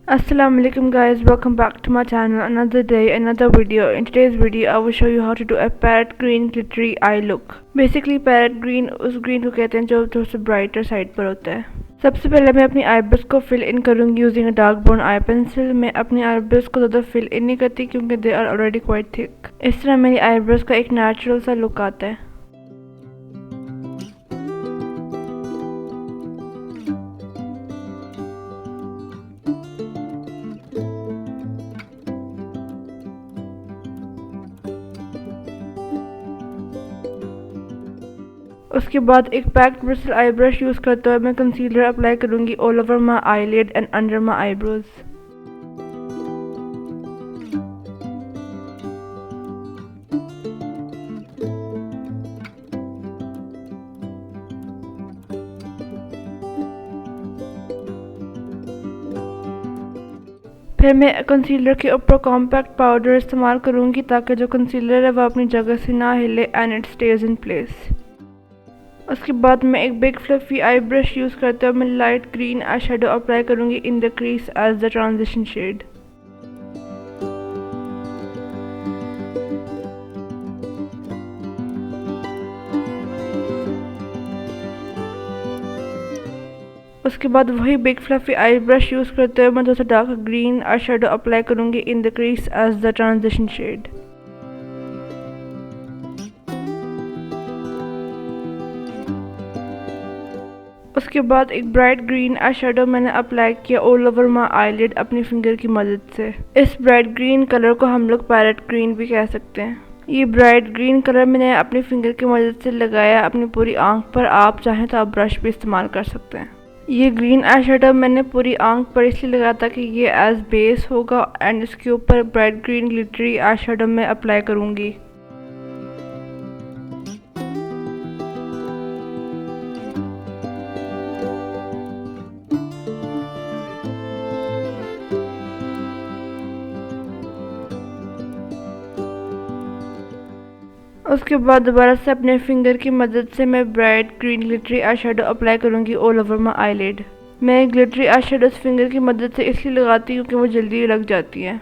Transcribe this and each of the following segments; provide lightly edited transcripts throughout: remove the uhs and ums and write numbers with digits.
Assalamu alaikum guys, welcome back to my channel. Another day, another video. In today's video I will show you how to do a parrot green glittery eye look. Basically parrot green उस green को कहते हैं जो थोड़ा सा brighter side पर होता है। सबसे पहले मैं अपनी आईब्रोज को फिल इन करूंगी using a dark brown I pencil. मैं अपनी आईब्रोज को ज़्यादा फिल इन नहीं करती क्योंकि they are already quite thick. इस तरह मेरी आईब्रोज का एक नेचुरल सा लुक आता है। उसके बाद एक पैक्ड ब्रिस्टल आई ब्रश यूज़ करते हुए मैं कंसीलर अप्लाई करूंगी all over my eyelid and under my eyebrows. फिर मैं कंसीलर के ऊपर कॉम्पैक्ट पाउडर इस्तेमाल करूंगी ताकि जो कंसीलर है वह अपनी जगह से ना हिले and it stays in place. उसके बाद मैं एक big fluffy eye brush use करते हुए मैं light green eye shadow apply करूँगी in the crease as the transition shade. उसके बाद वही big fluffy eye brush use करते हुए मैं थोड़ा सा dark green eye shadow apply करूँगी in the crease as the transition shade. उसके बाद एक ब्राइट ग्रीन आई शेडो मैंने अप्लाई किया ऑल ओवर माई आईलिड अपनी फिंगर की मदद से। इस ब्राइट ग्रीन कलर को हम लोग पैरेट ग्रीन भी कह सकते हैं। ये ब्राइट ग्रीन कलर मैंने अपनी फिंगर की मदद से लगाया अपनी पूरी आंख पर। आप चाहें तो आप ब्रश भी इस्तेमाल कर सकते हैं। ये ग्रीन आई शेडो मैंने पूरी आंख पर इसलिए लगाया था कि ये एज बेस होगा एंड इसके ऊपर bright green glittery eye shadow मैं अप्लाई करूँगी। उसके बाद दोबारा से अपने फिंगर की मदद से मैं ब्राइट ग्रीन ग्लिटरी आई शेडो अप्लाई करूँगी ऑल ओवर माई आईलिड। मैं ग्लिटरी आई शेडो फिंगर की मदद से इसलिए लगाती हूँ क्योंकि वो जल्दी लग जाती है।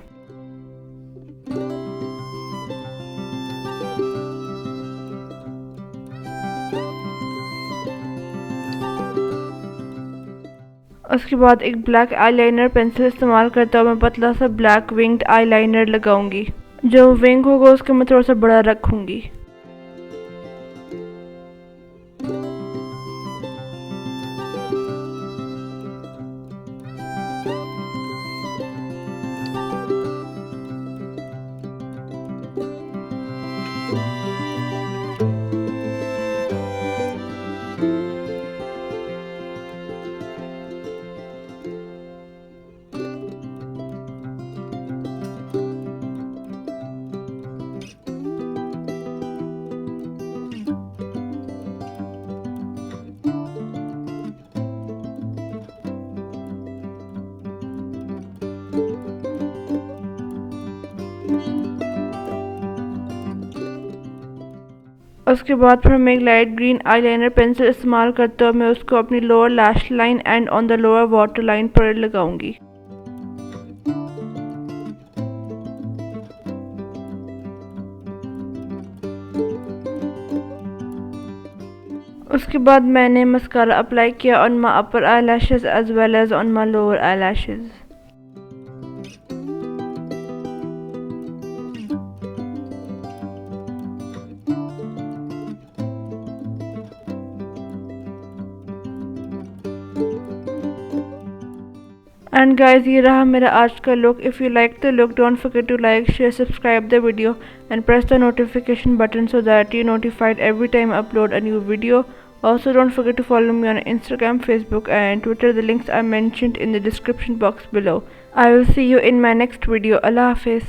उसके बाद एक ब्लैक आईलाइनर पेंसिल इस्तेमाल करता हूँ मैं पतला सा ब्लैक विंग्ड आईलाइनर लगाऊंगी। जो विंग होगा उसको मैं थोड़ा सा बड़ा रखूँगी। उसके बाद फिर मैं एक लाइट ग्रीन आईलाइनर पेंसिल इस्तेमाल करते हुए मैं उसको अपनी lower lash line and on the lower water line पर लगाऊंगी। उसके बाद मैंने मस्कारा अप्लाई किया on my upper eye lashes as well as on my lower eye lashes. And guys ये रहा मेरा आज का look. If you like the look don't forget to like share subscribe the video and press the notification button so that you're notified every time I upload a new video. Also don't forget to follow me on Instagram, Facebook and Twitter. The links are mentioned in the description box below. I will see you in my next video. Allah Hafiz.